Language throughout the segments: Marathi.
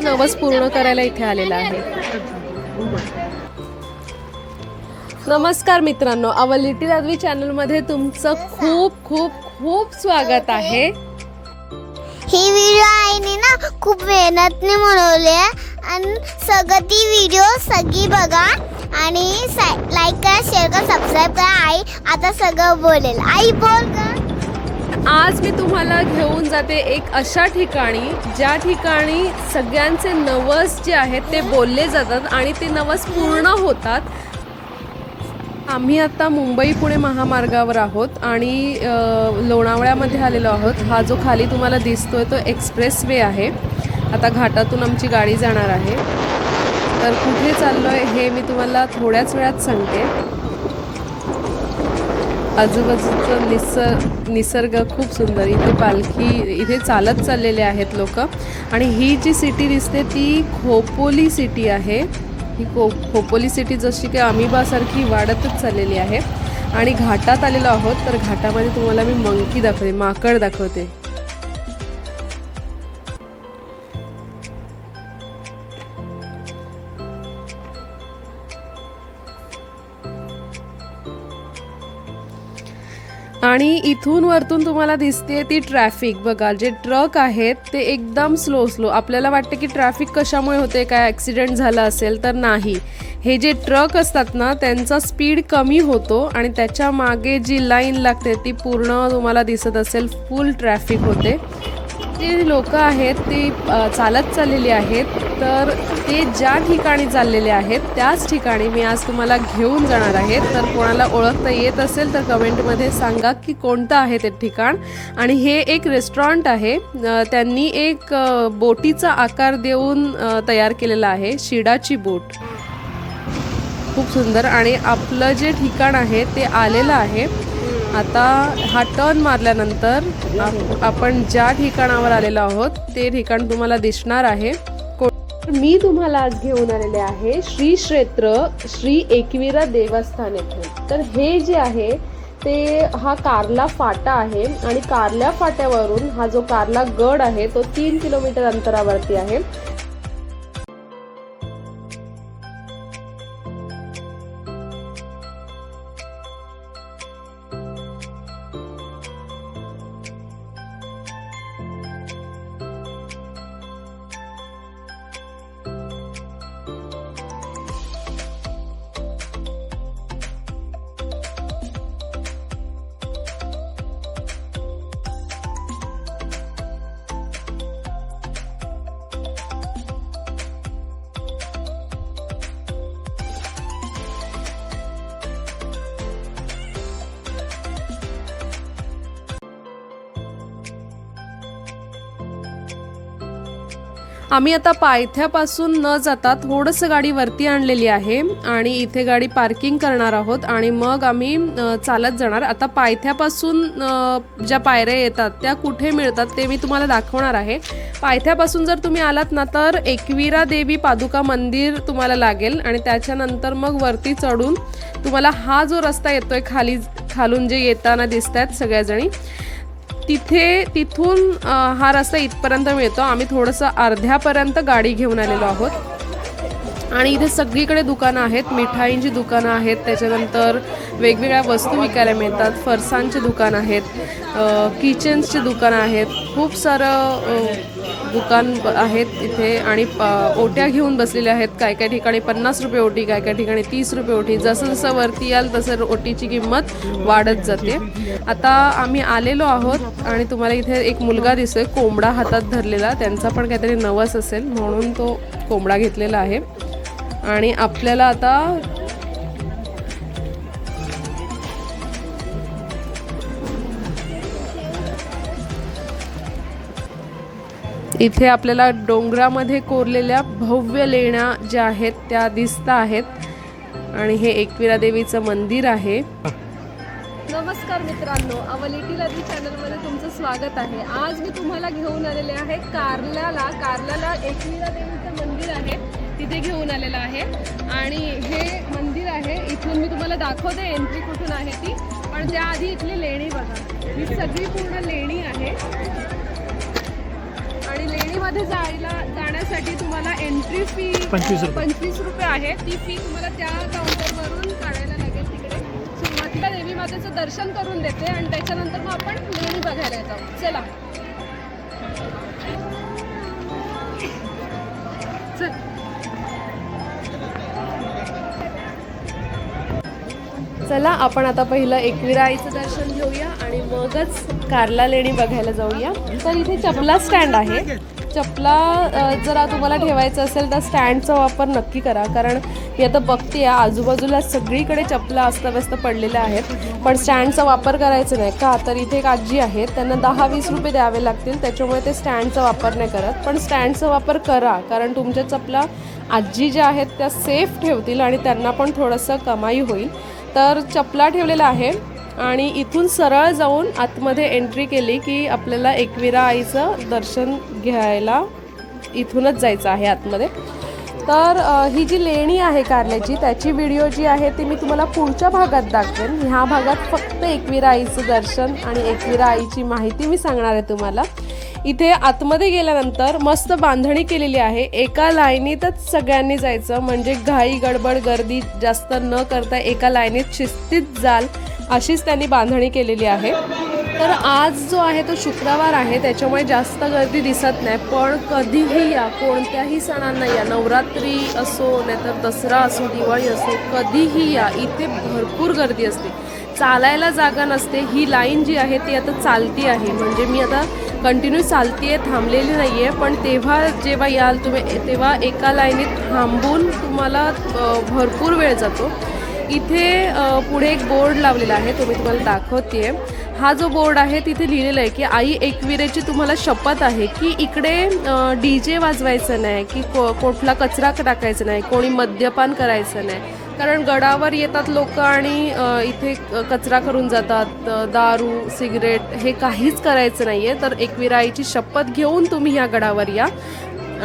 नवस पूर्ण करायला इथे आलेला आहे। नमस्कार मित्रांनो, आवर लिटिल आदवी चॅनलमध्ये तुमचं खूप खूप खूप स्वागत आहे। ही व्हिडिओ आईने ना खूप मेहनतने बनवली आहे आणि ती व्हिडिओ सगळी बघा आणि लाईक करा, शेअर करा, सबस्क्राईब करा। आई आता सगळं बोलेल। आई बोल का? आज मी तुम्हाला घेऊन जाते एक अशा ठिकाणी ज्या ठिकाणी सगळ्यांचे नवस जे आहेत ते बोलले जातात आणि ते नवस पूर्ण होतात। आम्ही आता मुंबई पुणे महामार्गावर आहोत आणि लोणावळ्यामध्ये आलेलो आहोत। हा जो खाली तुम्हाला दिसतोय तो एक्सप्रेस वे आहे। आता घाटातून आमची गाडी जाणार आहे। तर कुठे चाललोय हे मी तुम्हाला थोड्याच वेळात सांगते। आजूबाजूचं निसर्ग खूप सुंदर, इथे पालखी इथे चालत चाललेले आहेत लोक। आणि ही जी सिटी दिसते ती खोपोली सिटी आहे। ही खोपोली सिटी जशी की अमिबासारखी वाढतच चाललेली आहे। आणि घाटात आलेलो आहोत, तर घाटामध्ये तुम्हाला मी मंकी दाखवते, माकड दाखवते। आणि इथून वरतून तुम्हाला दिसते ती ट्रॅफिक बघा। जे ट्रक आहेत ते एकदम स्लो आपल्याला वाटतं की ट्रॅफिक कशामुळे होते, काय ॲक्सिडेंट झाला असेल, तर नाही। हे जे ट्रक असतात ना त्यांचा स्पीड कमी होतो आणि त्याच्या मागे जी लाईन लागते ती पूर्ण तुम्हाला दिसत असेल फुल ट्रॅफिक होते। जे लोक आहेत ती चालत चाललेली आहेत, तर ते ज्या ठिकाणी चाललेले आहेत त्याच ठिकाणी मी आज तुम्हाला घेऊन जाणार आहे। तर कोणाला ओळखता येत असेल तर कमेंटमध्ये सांगा की कोणतं आहे ते ठिकाण। आणि हे एक रेस्टॉरंट आहे, त्यांनी एक बोटीचा आकार देऊन तयार केलेला आहे, शिडाची बोट, खूप सुंदर। आणि आपलं जे ठिकाण आहे ते आलेलं आहे। आता हा टर्न मारल्यानंतर आपण ज्या ठिकाणावर आलेलो आहोत ते ठिकाण तुम्हाला दिसणार आहे। मी तुम्हाला आज घेऊन आलेले आहे श्री क्षेत्र श्री एकविरा देवस्थान येथे। तर हे जे आहे ते हा कार्ला फाटा आहे आणि कार्ला फाट्यावरून हा जो कार्ला गड आहे तो 3 किलोमीटर अंतरावरती आहे। आम्ही आता पायथ्यापासून न जाता थोडंसं गाडी वरती आणलेली आहे आणि इथे गाडी पार्किंग करणार आहोत आणि मग आम्ही चालत जाणार। आता पायथ्यापासून ज्या पायऱ्या येतात त्या कुठे मिळतात ते मी तुम्हाला दाखवणार आहे। पायथ्यापासून जर तुम्ही आलात ना तर एकविरा देवी पादुका मंदिर तुम्हाला लागेल आणि त्याच्यानंतर मग वरती चढून तुम्हाला हा जो रस्ता येतोय खालून जे येताना दिसतात सगळ्याजणी, तिथून हा रस्ता इथपर्यंत मिळतो। आम्ही थोडंसं अर्ध्यापर्यंत गाडी घेऊन आलेलो आहोत आणि इथे सगळीकडे दुकानं आहेत, मिठाईंची दुकानं आहेत, त्याच्यानंतर वेगवेगळ्या वस्तू विकायला मिळतात, फरसांची दुकानं आहेत, किचन्सची दुकानं आहेत, खूप सारं दुकान आहेत इथे। आणि ओट्या घेऊन बसलेल्या आहेत, काय काय ठिकाणी 50 रुपये ओटी, काय काय ठिकाणी 30 रुपये ओटी। जसं जसं वरती याल तसं ओटीची किंमत वाढत जाते। आता आम्ही आलेलो आहोत आणि तुम्हाला इथे एक मुलगा दिसतोय कोंबडा हातात धरलेला, त्यांचा पण काहीतरी नवस असेल म्हणून तो कोंबडा घेतलेला आहे। आणि आपल्याला आता इथे आपल्याला डोंगरामध्ये कोरलेल्या भव्य लेण्या ज्या आहेत त्या दिसत आहेत आणि हे एकविरा देवीचं मंदिर आहे। नमस्कार मित्रांनो, आवर लिटिल आदवी चॅनलमध्ये तुमचं स्वागत आहे। आज मी तुम्हाला घेऊन आलेले आहे कार्ल्याला एकविरा देवीचं मंदिर आहे, तिथे घेऊन आलेलं आहे। आणि हे मंदिर आहे, इथून मी तुम्हाला दाखवते एंट्री कुठून आहे ती, पण त्याआधी इथली लेणी बघा। ही सगळी पूर्ण लेणी आहे आणि लेणीमध्ये जाण्यासाठी बघण्यासाठी तुम्हाला एंट्री फी 25 रुपये आहे. ती फी तुम्हाला त्या काउंटरवरून काढायला लागेल. तिकडे सुरुवातीला देवी मातेचं दर्शन करून देते आणि त्याच्यानंतर मग आपण लेणी बघायला जाऊ. चला चला आपण आता पहिलं एकविरा आईचं दर्शन घेऊया आणि मगच कार्ला लेणी बघायला जाऊया. तर इथे चपला स्टँड आहे. चपला जर तुम्हाला ठेवायचं असेल तर स्टँडचा वापर नक्की करा, कारण मी आता बघते आजूबाजूला सगळीकडे चपला अस्ताव्यस्त पडलेल्या आहेत. पण स्टँडचा वापर करायचा नाही का, तर इथे एक आजी आहेत, त्यांना 10-20 रुपये द्यावे लागतील, त्याच्यामुळे ते स्टँडचा वापर नाही करत. पण स्टँडचा वापर करा, कारण तुमच्या चपला आजी ज्या आहेत त्या सेफ ठेवतील आणि त्यांना पण थोडंसं कमाई होईल. तर चपला ठेवलेला आहे आणि इथून सरळ जाऊन आतमध्ये एंट्री केली की आपल्याला एकविरा आईचं दर्शन घ्यायला इथूनच जायचं आहे आतमध्ये. तर ही जी लेणी आहे कार्ल्याची त्याची व्हिडिओ जी आहे ती मी तुम्हाला पुढच्या भागात दाखवेन. ह्या भागात फक्त एकविरा आईचं दर्शन आणि एकविरा आईची माहिती मी सांगणार आहे तुम्हाला. इथे आतमध्ये गेल्यानंतर मस्त बांधणी केलेली आहे. एका लाईनीतच सगळ्यांनी जायचं, म्हणजे घाई गडबड गर्दी जास्त न करता एका लाईनीत शिस्तीत जाल अशीच त्यांनी बांधणी केलेली आहे. तर आज जो आहे तो शुक्रवार आहे, त्याच्यामुळे जास्त गर्दी दिसत नाही. पण कधीही या, कोणत्याही सणांना या, नवरात्री असो नाहीतर दसरा असो दिवाळी असो, कधीही या, इथे भरपूर गर्दी असते. चालायला जागा नसते. ही लाईन जी आहे ती आता चालती आहे, म्हणजे मी आता कंटिन्यू चालती आहे, थांबलेली नाही आहे. पण तेव्हा जेव्हा याल तुम्ही तेव्हा एका लाईनीत थांबून तुम्हाला भरपूर वेळ जातो. इथे पुढे एक बोर्ड लावलेला आहे, तो मी तुम्हाला दाखवते. हा जो बोर्ड आहे तिथे लिहिलेलं आहे की आई एकविरेची तुम्हाला शपथ आहे की इकडे DJ वाजवायचं नाही, की कुठला कचरा टाकायचा नाही, कोणी मद्यपान करायचं नाही. कारण गडावर येतात लोक आणि इथे कचरा करून जातात, दारू सिगरेट हे काहीच करायचं नाही आहे. तर एकविरा आईची शपथ घेऊन तुम्ही ह्या गडावर या.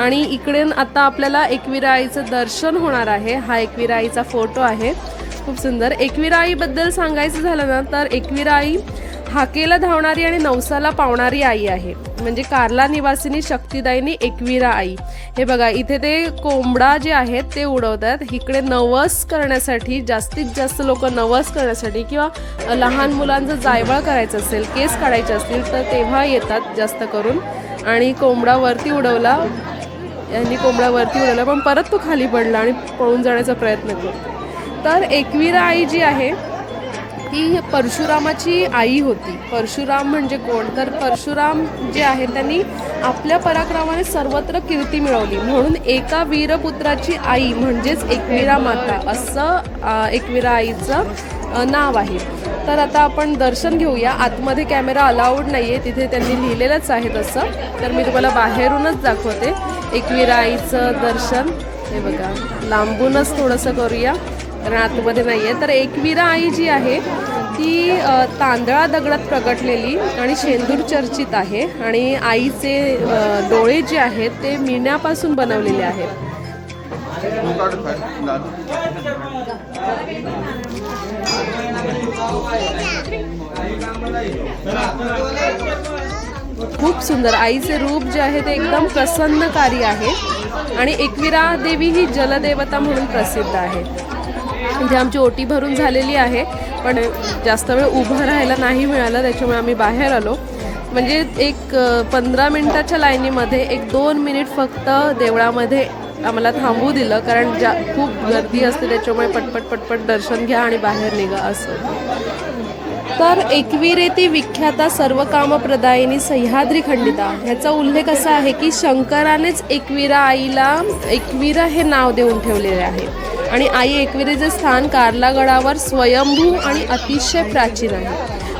आणि इकडे आता आपल्याला एकविरा आईचं दर्शन होणार आहे. हा एकविरा आईचा फोटो आहे, खूप सुंदर. एकविरा आईबद्दल सांगायचं झालं ना तर एकविरा आई हाकेला धावणारी आणि नवसाला पावणारी आई आहे. म्हणजे कार्ला निवासिनी शक्तिदायिनी एकविरा आई. हे बघा इथे ते कोंबडा जे आहेत ते उडवतात. इकडे नवस करण्यासाठी, जास्तीत जास्त लोक नवस करण्यासाठी किंवा लहान मुलांचं जायवळ करायचं असेल, केस काढायचे असतील तर तेव्हा येतात जास्त करून. आणि कोंबडा वरती उडवला, यांनी कोंबडा वरती उडवला पण परत तो खाली पडला आणि पळून जाण्याचा प्रयत्न करतो. तर एकविरा आई जी आहे ही परशुरामाची आई होती. परशुराम म्हणजे कोण, तर परशुराम जे आहे त्यांनी आपल्या पराक्रमाने सर्वत्र कीर्ती मिळवली, म्हणून एका वीरपुत्राची आई म्हणजेच एकविरा माता असं एकविरा आईचं नाव आहे. तर आता आपण दर्शन घेऊया. आतमध्ये कॅमेरा अलाउड नाही आहे, तिथे त्यांनी लिहिलेलंच आहे तसं. तर मी तुम्हाला बाहेरूनच दाखवते एकविरा आईचं दर्शन. हे बघा लांबूनच थोडंसं करूया, कारण आतमध्ये नाही आहे. तर एकविरा आई जी आहे ती तांदळा दगडात प्रगटलेली आणि शेंदूर चर्चित आहे. आणि आईचे डोळे जे आहेत ते मिण्यापासून बनवलेले आहेत. खूप सुंदर आईचे रूप जे आहे ते एकदम प्रसन्नकारी आहे. आणि एकविरा देवी ही जलदेवता म्हणून प्रसिद्ध आहे. इथे आमची ओटी भरून झालेली आहे, पण जास्त वेळ उभं राहायला नाही मिळालं, त्याच्यामुळे आम्ही बाहेर आलो. म्हणजे एक 15 मिनिटाच्या लाईनीमध्ये 1-2 मिनिट फक्त देवळामध्ये आम्हाला थांबू दिलं, कारण खूप गर्दी असते, त्याच्यामुळे पटपट दर्शन घ्या आणि बाहेर निघा असं. तर एकविरेती विख्याता सर्व कामप्रदायिनी सह्याद्री खंडिता ह्याचा उल्लेख असा आहे की शंकरानेच एकविरा आईला एकविरा हे नाव देऊन ठेवलेले आहे. आणि आई एकविरेचे स्थान कार्ला गडावर स्वयंभू आणि अतिशय प्राचीन आहे.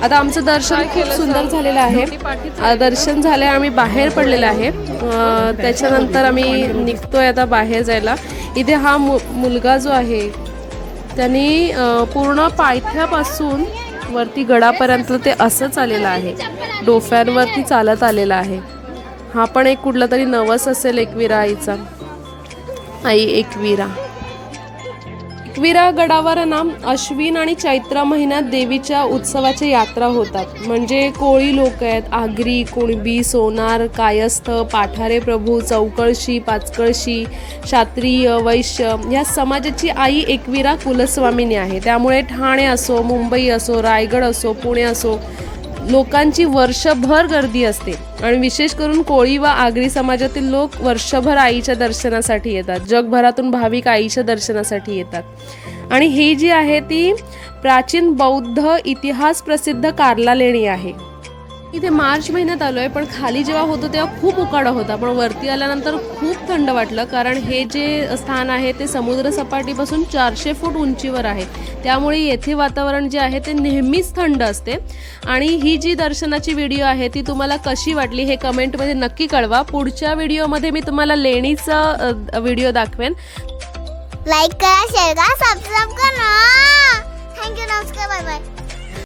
आता आमचं दर्शन खूप सुंदर झालेलं आहे. दर्शन झालं, आम्ही बाहेर पडलेलं आहे. त्याच्यानंतर आम्ही निघतोय आता बाहेर जायला. इथे हा मुलगा जो आहे त्यांनी पूर्ण पायथ्यापासून वरती गडापर्यंत ते असंच आलेलं आहे, डोफ्यांवरती चालत आलेला आहे. हा पण एक कुठला तरी नवस असेल एकविरा आईचा. आई एकविरा. एकविरा गडावर ना अश्विन आणि चैत्र महिन्यात देवीच्या उत्सवाच्या यात्रा होतात. म्हणजे कोळी लोक आहेत, आगरी, कुणबी, सोनार, कायस्थ, पाठारे प्रभू, चौकळशी, पाचकळशी, क्षत्रिय, वैश्य या समाजाची आई एकविरा कुलस्वामिनी आहे. त्यामुळे ठाणे असो, मुंबई असो, रायगड असो, पुणे असो, लोकांची वर्षभर गर्दी असते. आणि विशेष करून कोळी व आगरी समाजातील लोक वर्षभर आईच्या दर्शनासाठी येतात. जगभरातून भाविक आईच्या दर्शनासाठी येतात. आणि ही जी आहे ती प्राचीन बौद्ध इतिहास प्रसिद्ध कार्ला लेणी आहे. इथे मार्च महिन्यात आलोय, पण खाली जेव्हा होतो तेव्हा खूप उकाडा होता, पण वरती आल्यानंतर खूप थंड वाटलं. कारण हे जे स्थान आहे ते समुद्र सपाटीपासून 400 फूट उंचीवर आहे. त्यामुळे येथे वातावरण जे आहे ते नेहमीच थंड असते. आणि ही जी दर्शनाची व्हिडिओ आहे ती तुम्हाला कशी वाटली हे कमेंटमध्ये नक्की कळवा. पुढच्या व्हिडिओमध्ये मी तुम्हाला लेणीचा व्हिडिओ दाखवेन. लाईक करा, शेअर करा, सबस्क्राईब करा. थँक्यू, नमस्कार, बाय बाय.